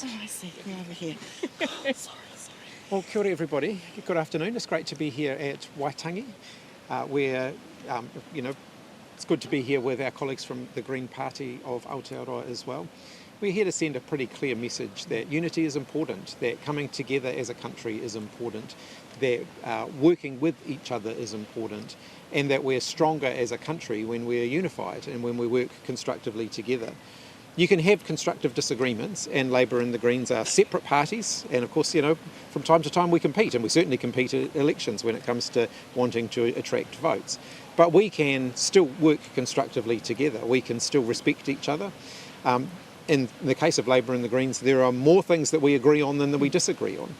Oh, I see. You're over here. Sorry. Well, kia ora everybody. Good afternoon. It's great to be here at Waitangi, where, it's good to be here with our colleagues from the Green Party of Aotearoa as well. We're here to send a pretty clear message that unity is important, that coming together as a country is important, that working with each other is important, and that we're stronger as a country when we're unified and when we work constructively together. You can have constructive disagreements, and Labour and the Greens are separate parties, and of course, from time to time we compete, and we certainly compete at elections when it comes to wanting to attract votes. But we can still work constructively together. We can still respect each other. In the case of Labour and the Greens, there are more things that we agree on than that we disagree on.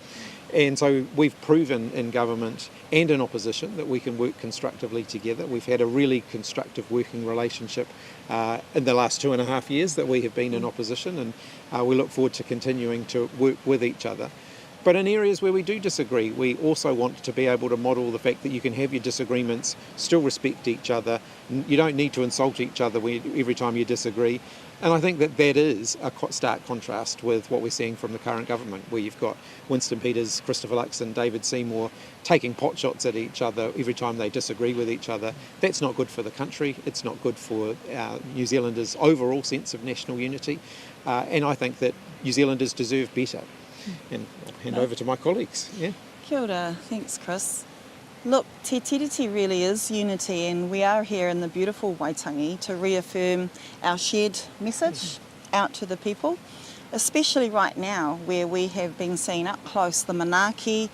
And so we've proven in government and in opposition that we can work constructively together. We've had a really constructive working relationship in the last 2.5 years that we have been in opposition, and we look forward to continuing to work with each other. But in areas where we do disagree, we also want to be able to model the fact that you can have your disagreements, still respect each other. You don't need to insult each other every time you disagree. And I think that is a stark contrast with what we're seeing from the current government, where you've got Winston Peters, Christopher Luxon, David Seymour taking potshots at each other every time they disagree with each other. That's not good for the country. It's not good for New Zealanders' overall sense of national unity. And I think that New Zealanders deserve better. And I'll hand over to my colleagues. Yeah. Kia ora. Thanks, Chris. Look, Te Tiriti really is unity, and we are here in the beautiful Waitangi to reaffirm our shared message out to the people, especially right now where we have been seeing up close the manaaki,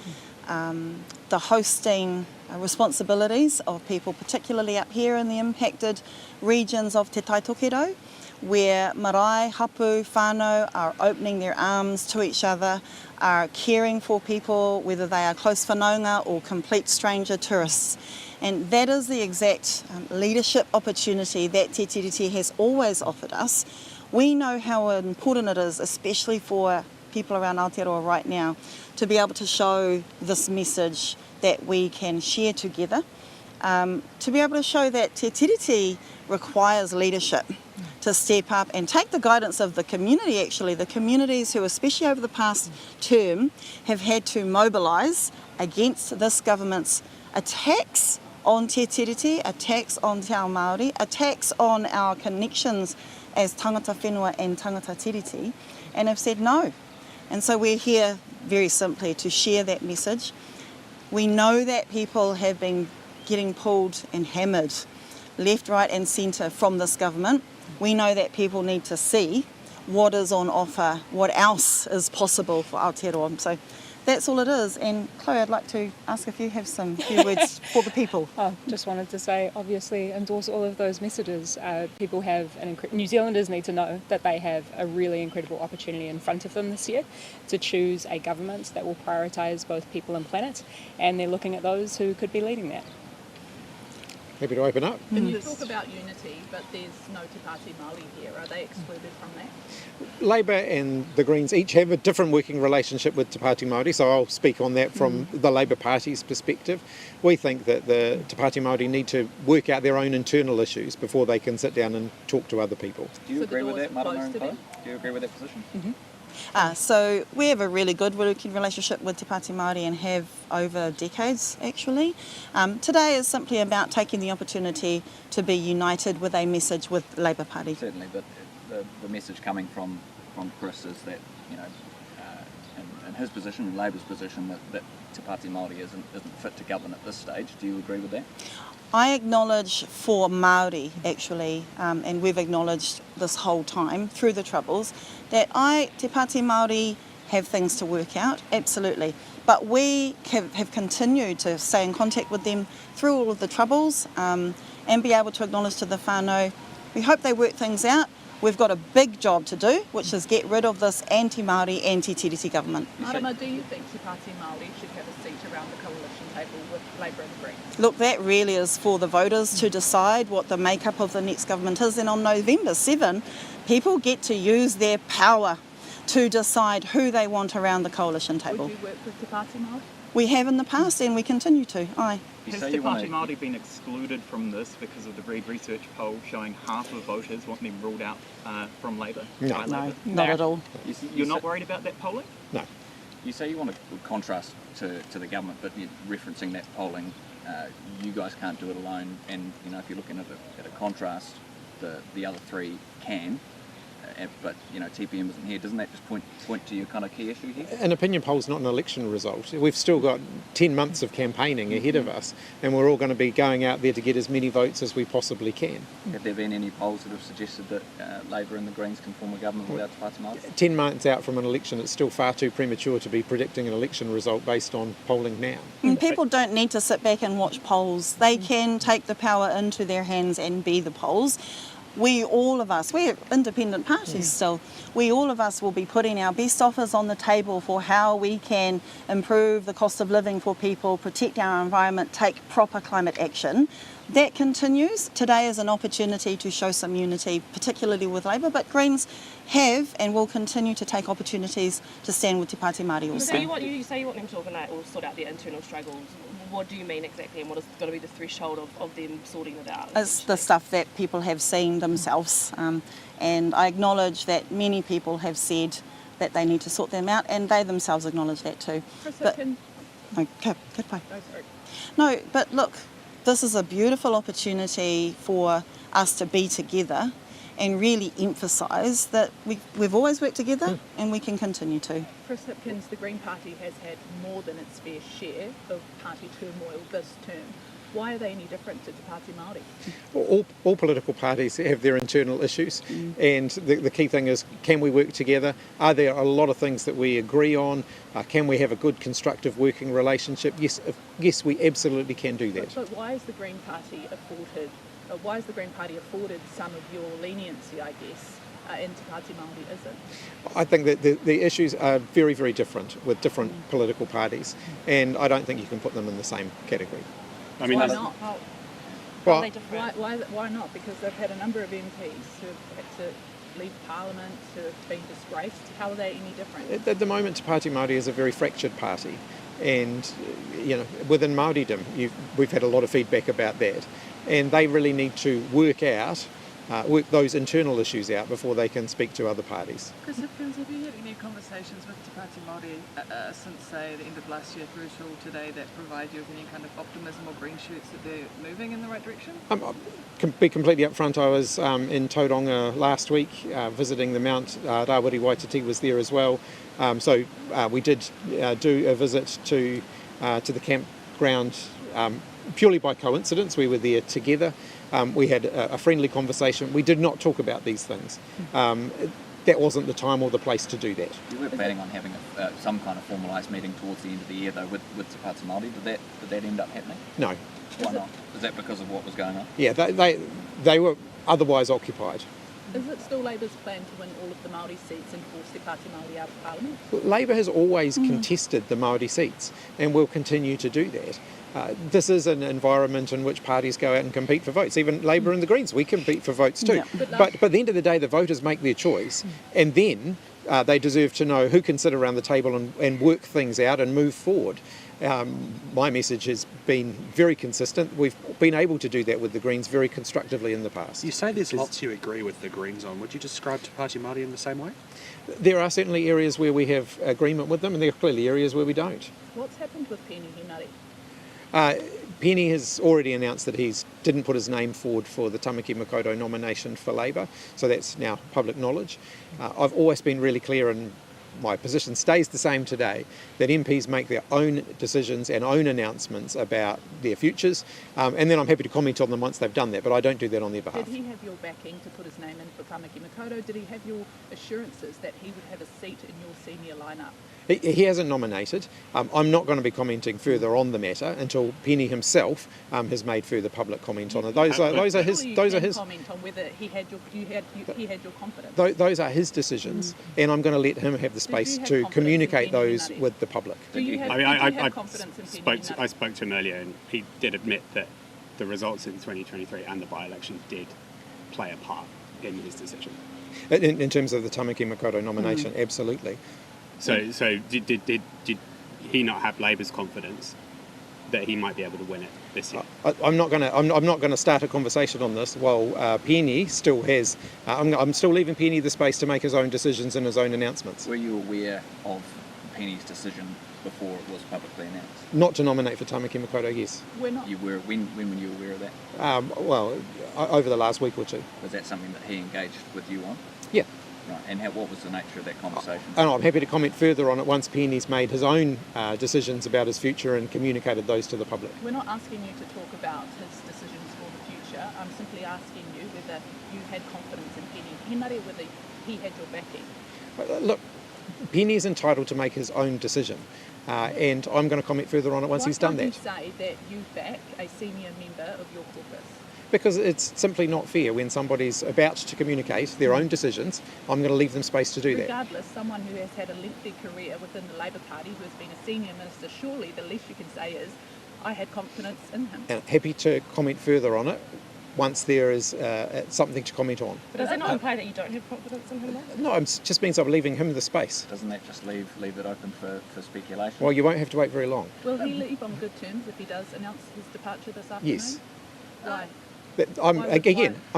the hosting responsibilities of people, particularly up here in the impacted regions of Te Tai Tokerau, where marae, hapu, whānau are opening their arms to each other, are caring for people, whether they are close whanaunga or complete stranger tourists. And that is the exact leadership opportunity that Te Tiriti has always offered us. We know how important it is, especially for people around Aotearoa right now, to be able to show this message that we can share together, to be able to show that Te Tiriti requires leadership to step up and take the guidance of the community, actually, the communities who, especially over the past term, have had to mobilise against this government's attacks on Te Tiriti, attacks on Te Ao Māori, attacks on our connections as tangata whenua and tangata tiriti, and have said no. And so we're here very simply to share that message. We know that people have been getting pulled and hammered left, right and centre from this government. We know that people need to see what is on offer, what else is possible for Aotearoa. So that's all it is. And Chloe, I'd like to ask if you have some few words for the people. Just wanted to say, obviously, endorse all of those messages. People have, New Zealanders need to know that they have a really incredible opportunity in front of them this year to choose a government that will prioritise both people and planet, and they're looking at those who could be leading that. Happy to open up. Can you talk about unity, but there's no Te Pāti Māori here? Are they excluded from that? Labour and the Greens each have a different working relationship with Te Pāti Māori, so I'll speak on that from the Labour Party's perspective. We think that the Te Pāti Māori need to work out their own internal issues before they can sit down and talk to other people. Do you agree with that, Marama? Do you agree with that position? Mm-hmm. So we have a really good working relationship with Te Pāti Māori and have over decades, actually. Today is simply about taking the opportunity to be united with a message with the Labour Party. Certainly, but the message coming from Chris is that, in his position, in Labour's position, that Te Pāti Māori isn't fit to govern at this stage. Do you agree with that? I acknowledge for Māori, actually, and we've acknowledged this whole time through the Troubles, that Te Pāti Māori have things to work out, absolutely. But we have continued to stay in contact with them through all of the Troubles and be able to acknowledge to the whānau. We hope they work things out. We've got a big job to do, which is get rid of this anti-Māori, anti-Tiriti government. Marama, do you think Te Pāti Māori should have a seat around the coalition table with Labour and the Greens? Look, that really is for the voters to decide what the makeup of the next government is. And on November 7, people get to use their power to decide who they want around the coalition table. Would you work with Te Pāti Māori? We have in the past and we continue to. Aye. You Has say Te you want Pāti to... Māori been excluded from this because of the Reid research poll showing half of voters want them ruled out from Labour? No. by No, Labour? not at all. You're not worried about that polling? No. You say you want to contrast to the government, but you're referencing that polling, you guys can't do it alone. And you know, if you're looking at a contrast, the other three can. But you know, TPM isn't here. Doesn't that just point to your kind of key issue here? An opinion poll's not an election result. We've still got 10 months of campaigning ahead of us, and we're all going to be going out there to get as many votes as we possibly can. Have there been any polls that have suggested that Labour and the Greens can form a government without Te Pāti Māori? 10 months out from an election, it's still far too premature to be predicting an election result based on polling now. And people don't need to sit back and watch polls. They can take the power into their hands and be the polls. We're independent parties still. All of us will be putting our best offers on the table for how we can improve the cost of living for people, protect our environment, take proper climate action. That continues. Today is an opportunity to show some unity, particularly with Labour, but Greens have and will continue to take opportunities to stand with Te Pāti Māori also. So you say you want them to organise or sort out their internal struggles. What do you mean exactly, and what is going to be the threshold of them sorting it out? It's the stuff that people have seen themselves, and I acknowledge that many people have said that they need to sort them out, and they themselves acknowledge that too. Chris But- Hipkins. Okay, goodbye. Oh, sorry. No, but look, this is a beautiful opportunity for us to be together and really emphasise that we've always worked together and we can continue to. Chris Hipkins, the Green Party has had more than its fair share of party turmoil this term. Why are they any different to Te Pāti Māori? All political parties have their internal issues, and the key thing is, can we work together? Are there a lot of things that we agree on? Can we have a good constructive working relationship? Yes, we absolutely can do that. But why is the Green Party afforded some of your leniency, I guess, and Te Pāti Māori isn't? I think that the issues are very, very different with different political parties, and I don't think you can put them in the same category. I mean, why not? Well, Are they different? Why not? Because they've had a number of MPs who have had to leave Parliament, who have been disgraced. How are they any different? at the moment, Te Pāti Māori is a very fractured party, and you know, within Māoridom, we've had a lot of feedback about that, and they really need to work those internal issues out before they can speak to other parties. Chris Hipkins, have you had any conversations with Te Pāti Māori since, say, the end of last year through till today that provide you with any kind of optimism or green shoots that they're moving in the right direction? Can be completely upfront, I was in Tauranga last week visiting the Mount. Rawiri Waititi was there as well. So we did do a visit to the campground purely by coincidence. We were there together. We had a friendly conversation. We did not talk about these things. That wasn't the time or the place to do that. You were planning on having some kind of formalised meeting towards the end of the year, though, with Te Pāti Māori. Did that end up happening? No. Why not? Is that because of what was going on? Yeah, they were otherwise occupied. Is it still Labour's plan to win all of the Māori seats and force Te Pāti Māori out of Parliament? Labor has always contested the Māori seats and will continue to do that. This is an environment in which parties go out and compete for votes. Even Labor and the Greens, we compete for votes too. Yeah. But at the end of the day, the voters make their choice, and then they deserve to know who can sit around the table and work things out and move forward. My message has been very consistent. We've been able to do that with the Greens very constructively in the past. You say there's lots you agree with the Greens on. Would you describe Te Pāti Māori in the same way? There are certainly areas where we have agreement with them, and there are clearly areas where we don't. What's happened with Penny Henare? Penny has already announced that he didn't put his name forward for the Tamaki Makaurau nomination for Labour, so that's now public knowledge. I've always been really clear, and my position stays the same today, that MPs make their own decisions and own announcements about their futures, and then I'm happy to comment on them once they've done that, but I don't do that on their behalf. Did he have your backing to put his name in for Tamaki Makaurau? Did he have your assurances that he would have a seat in your senior lineup? He hasn't nominated. I'm not going to be commenting further on the matter until Penny himself has made further public comment on it. Those are his. Comment on whether he had your confidence. Those are his decisions, and I'm going to let him have the space to communicate those with the public. I spoke to him earlier, and he did admit that the results in 2023 and the by-election did play a part in his decision. In terms of the Tamaki Makaurau nomination, absolutely. So did he not have Labour's confidence that he might be able to win it this year? I'm not going to start a conversation on this while Penny still has. I'm still leaving Penny the space to make his own decisions and his own announcements. Were you aware of Penny's decision before it was publicly announced? Not to nominate for Tamaki Makaurau, yes. We're not. You were when were you aware of that? Over the last week or two. Was that something that he engaged with you on? Yeah. Right. And what was the nature of that conversation? And I'm happy to comment further on it once Penny's made his own decisions about his future and communicated those to the public. We're not asking you to talk about his decisions for the future. I'm simply asking you whether you had confidence in Penny, whether he had your backing. Look, Penny is entitled to make his own decision, and I'm going to comment further on it once he's done that. Why can't you say that you back a senior member of your caucus? Because it's simply not fair when somebody's about to communicate their own decisions. I'm going to leave them space to do that. Regardless, someone who has had a lengthy career within the Labour Party, who has been a senior minister, surely the least you can say is, I had confidence in him. And happy to comment further on it once there is something to comment on. But does that not imply that you don't have confidence in him though? No, it just means I'm leaving him the space. Doesn't that just leave it open for speculation? Well, you won't have to wait very long. Will he leave on good terms if he does announce his departure this afternoon? Yes. Why? But I'm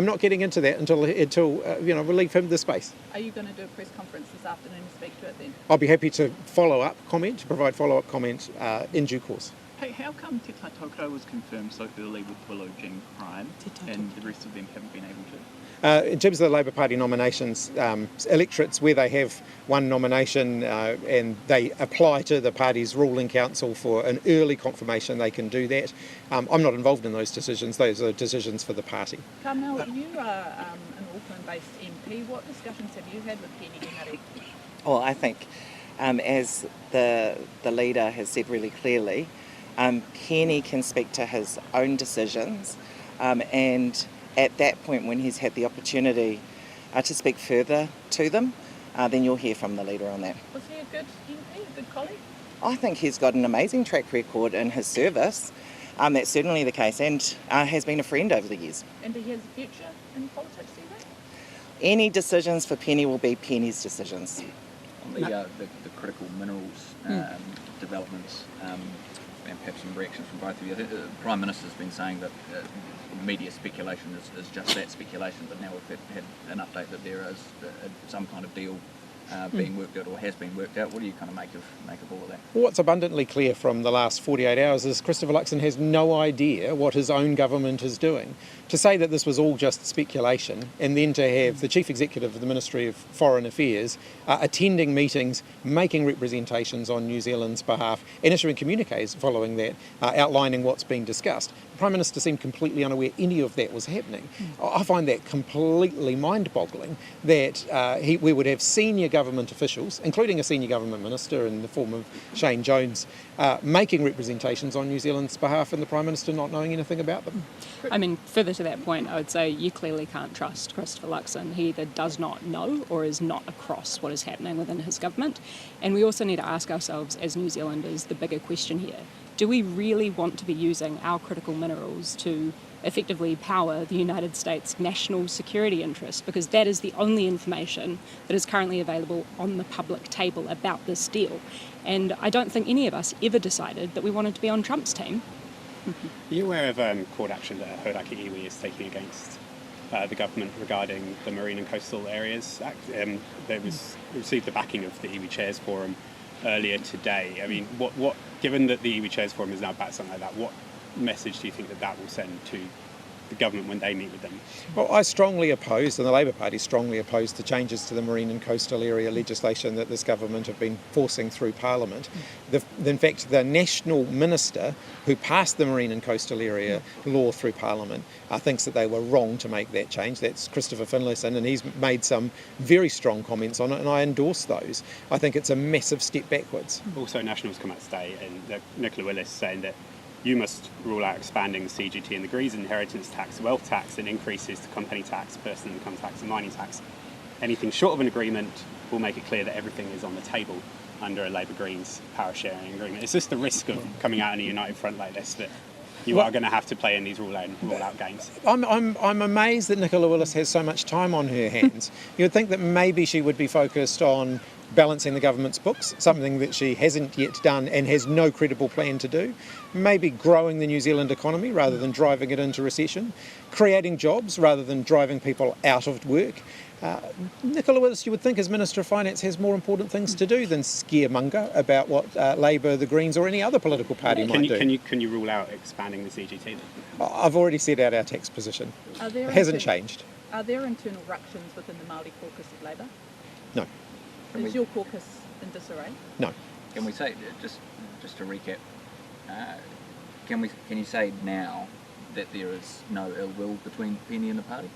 not getting into that until we'll leave him the space. Are you going to do a press conference this afternoon and speak to it then? I'll be happy to provide follow-up comment in due course. Hey, how come Te Tai Tokoro was confirmed so early with Willow Jean Crime and the rest of them haven't been able to? In terms of the Labour Party nominations, electorates where they have one nomination and they apply to the party's ruling council for an early confirmation, they can do that. I'm not involved in those decisions. Those are decisions for the party. Carmel, you are an Auckland-based MP. What discussions have you had with Penny Henare? Well, I think, as the leader has said really clearly, Penny can speak to his own decisions, and at that point when he's had the opportunity to speak further to them, then you'll hear from the leader on that. Was he a good MP, a good colleague? I think he's got an amazing track record in his service. That's certainly the case, and has been a friend over the years. And he has a future in politics, do you think? Any decisions for Penny will be Penny's decisions. On the critical minerals developments, and perhaps some reactions from both of you. I think the Prime Minister's been saying that media speculation is just that, speculation, but now we've had an update that there is some kind of deal being worked out or has been worked out. What do you kind of make of all of that? Well, what's abundantly clear from the last 48 hours is Christopher Luxon has no idea what his own government is doing. To say that this was all just speculation and then to have the Chief Executive of the Ministry of Foreign Affairs attending meetings, making representations on New Zealand's behalf and issuing communiques following that, outlining what's been discussed. The Prime Minister seemed completely unaware any of that was happening. I find that completely mind-boggling that we would have senior government officials, including a senior government minister in the form of Shane Jones, making representations on New Zealand's behalf and the Prime Minister not knowing anything about them. I mean, further to that point, I would say you clearly can't trust Christopher Luxon. He either does not know or is not across what is happening within his government. And we also need to ask ourselves as New Zealanders the bigger question here. Do we really want to be using our critical minerals to effectively power the United States' national security interest? Because that is the only information that is currently available on the public table about this deal. And I don't think any of us ever decided that we wanted to be on Trump's team. Are you aware of court action that Herald iwi is taking against the government regarding the Marine and Coastal Areas Act? They received the backing of the Iwi Chairs Forum earlier today. I mean, what given that the Iwi Chairs Forum is now backed something like that, what message do you think that will send to the government when they meet with them? Well, I strongly oppose, and the Labour Party strongly opposed, the changes to the marine and coastal area legislation that this government have been forcing through Parliament. In fact, the national minister who passed the marine and coastal area law through Parliament thinks that they were wrong to make that change. That's Christopher Finlayson, and he's made some very strong comments on it, and I endorse those. I think it's a massive step backwards. Also, Nationals come out today, and Nicola Willis saying that you must rule out expanding the CGT and the Greens inheritance tax, wealth tax, and increases to company tax, personal income tax, and mining tax. Anything short of an agreement will make it clear that everything is on the table under a Labour Greens power sharing agreement. Is this the risk of coming out in a united front like this, that you are going to have to play in these rule-out games? I'm amazed that Nicola Willis has so much time on her hands. You would think that maybe she would be focused on balancing the government's books, something that she hasn't yet done and has no credible plan to do, maybe growing the New Zealand economy rather than driving it into recession, creating jobs rather than driving people out of work. Nicola Willis, you would think, as Minister of Finance, has more important things to do than scaremonger about what Labour, the Greens or any other political party might do. Can you rule out expanding the CGT then? I've already set out our tax position. It hasn't changed. Are there internal ructions within the Māori caucus of Labour? No. Is your caucus in disarray? No. Can we say, just to recap, can you say now that there is no ill will between Penny and the party?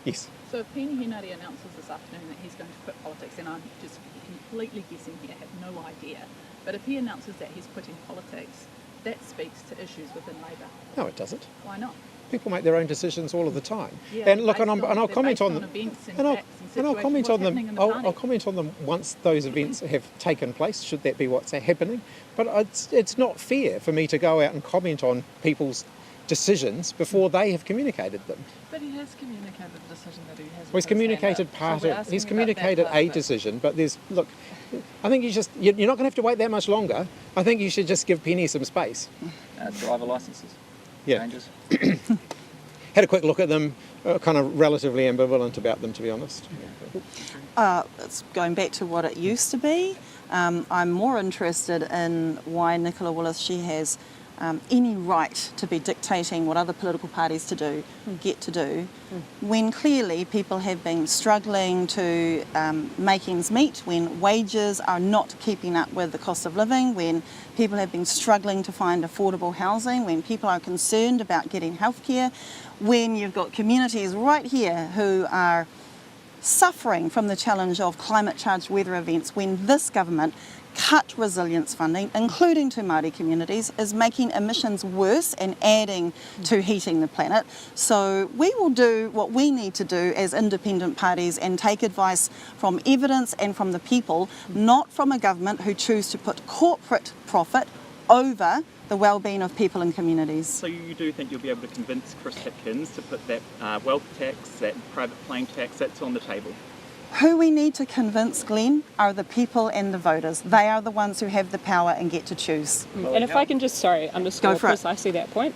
Yes. So if Penny Henare announces this afternoon that he's going to quit politics, and I'm just completely guessing here, I have no idea, but if he announces that he's quitting politics, that speaks to issues within Labour. No, it doesn't. Why not? People make their own decisions all of the time. Yeah, and look, I'll comment on them. I'll comment on them. I'll comment on them once those events have taken place, should that be what's happening. But it's not fair for me to go out and comment on people's decisions before they have communicated them. But he has communicated the decision that he has. Well, he's communicated a decision, but I think you're not going to have to wait that much longer. I think you should just give Penny some space. Driver licences. Yeah. Changes. Had a quick look at them, kind of relatively ambivalent about them, to be honest. It's going back to what it used to be. I'm more interested in why Nicola Willis, she has any right to be dictating what other political parties get to do, when clearly people have been struggling to make ends meet, when wages are not keeping up with the cost of living, when people have been struggling to find affordable housing, when people are concerned about getting healthcare, when you've got communities right here who are suffering from the challenge of climate-charged weather events, when this government cut resilience funding, including to Māori communities, is making emissions worse and adding to heating the planet. So we will do what we need to do as independent parties and take advice from evidence and from the people, not from a government who choose to put corporate profit over the well-being of people and communities. So you do think you'll be able to convince Chris Hipkins to put that wealth tax, that private plane tax, that's on the table? Who we need to convince, Glenn, are the people and the voters. They are the ones who have the power and get to choose. And if I can just, underscore precisely that point,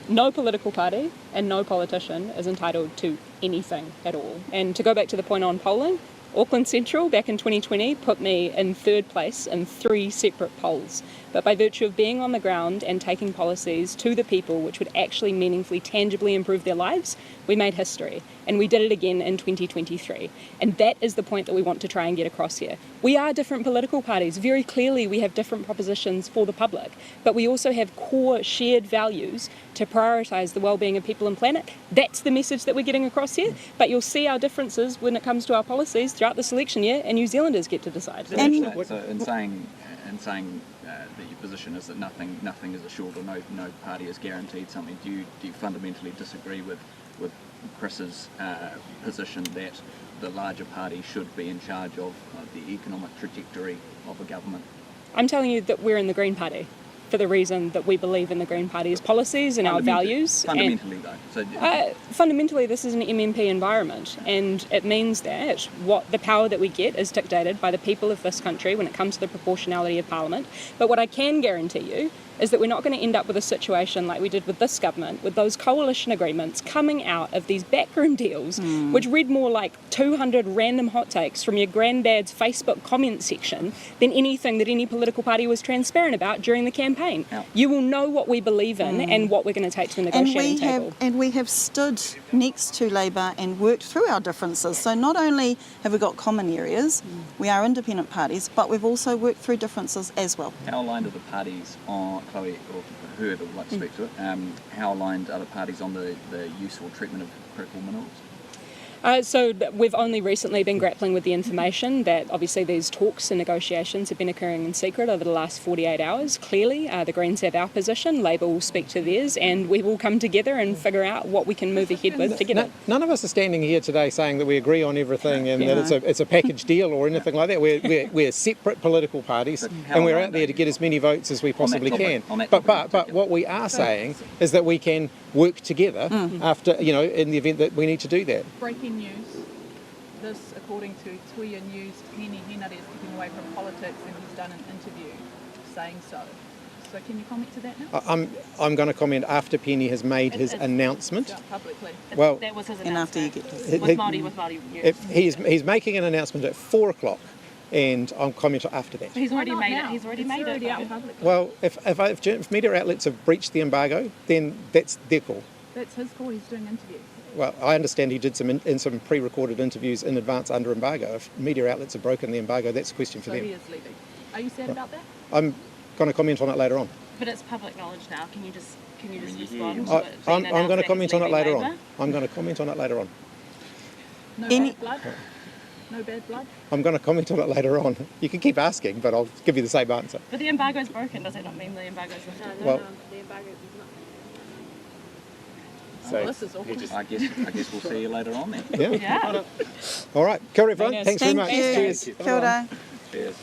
no political party and no politician is entitled to anything at all. And to go back to the point on polling, Auckland Central back in 2020 put me in third place in 3 separate polls. But by virtue of being on the ground and taking policies to the people which would actually meaningfully, tangibly improve their lives, we made history. And we did it again in 2023. And that is the point that we want to try and get across here. We are different political parties. Very clearly we have different propositions for the public. But we also have core shared values to prioritise the well-being of people and planet. That's the message that we're getting across here. But you'll see our differences when it comes to our policies throughout this election year, and New Zealanders get to decide. So in saying that your position is that nothing is assured, or no party is guaranteed something, do you fundamentally disagree with Chris's position that the larger party should be in charge of the economic trajectory of a government? I'm telling you that we're in the Green Party for the reason that we believe in the Green Party's policies and our values. Fundamentally, Fundamentally, this is an MMP environment, and it means that what the power that we get is dictated by the people of this country when it comes to the proportionality of Parliament. But what I can guarantee you is that we're not going to end up with a situation like we did with this government, with those coalition agreements coming out of these backroom deals, which read more like 200 random hot takes from your granddad's Facebook comment section than anything that any political party was transparent about during the campaign. You will know what we believe in and what we're going to take to the negotiating table. And we have stood next to Labour and worked through our differences. So not only have we got common areas, we are independent parties, but we've also worked through differences as well. How aligned are the parties on, Chloe, or Herald would like to speak to it, how aligned are the parties on the use or treatment of critical minerals? So we've only recently been grappling with the information that obviously these talks and negotiations have been occurring in secret over the last 48 hours. Clearly, the Greens have our position, Labour will speak to theirs, and we will come together and figure out what we can move ahead with together. None of us are standing here today saying that we agree on everything and that it's a package deal or anything like that. We're separate political parties and we're out there to get as many votes as we possibly can. But what we are saying is that we can work together after, in the event that we need to do that. Breaking news. this, according to Tuia News, Peeni Henare is stepping away from politics, and he's done an interview saying so. So can you comment to that now? I'm going to comment after Peeni has made his announcement. It's out publicly. Well, That was his And after you announcement. get With Māori News. He's making an announcement at 4 o'clock, and I'll comment after that. He's already Why not made now? it. He's already It's made already it. out though. publicly. Well, if media outlets have breached the embargo, then that's their call. That's his call. He's doing interviews. Well, I understand he did some pre-recorded interviews in advance under embargo. If media outlets have broken the embargo, that's a question for So them. he is leaving. Are you sad about that? I'm going to comment on it later on. But it's public knowledge now. Can you just you- respond? I, to it? I'm Being going to announced comment that on it he's later leaving on. Labour? I'm going to comment on it later on. No Any- bad blood? No bad blood? I'm going to comment on it later on. You can keep asking, but I'll give you the same answer. But the embargo's broken. Does that not mean the embargo's lifted? Well, The embargo is not. so This is awkward. I guess we'll see you later on then. yeah. Yeah. All right. Kia ora, everyone. Thanks. Thanks very Thank much. you. Cheers. Kia ora. Cheers.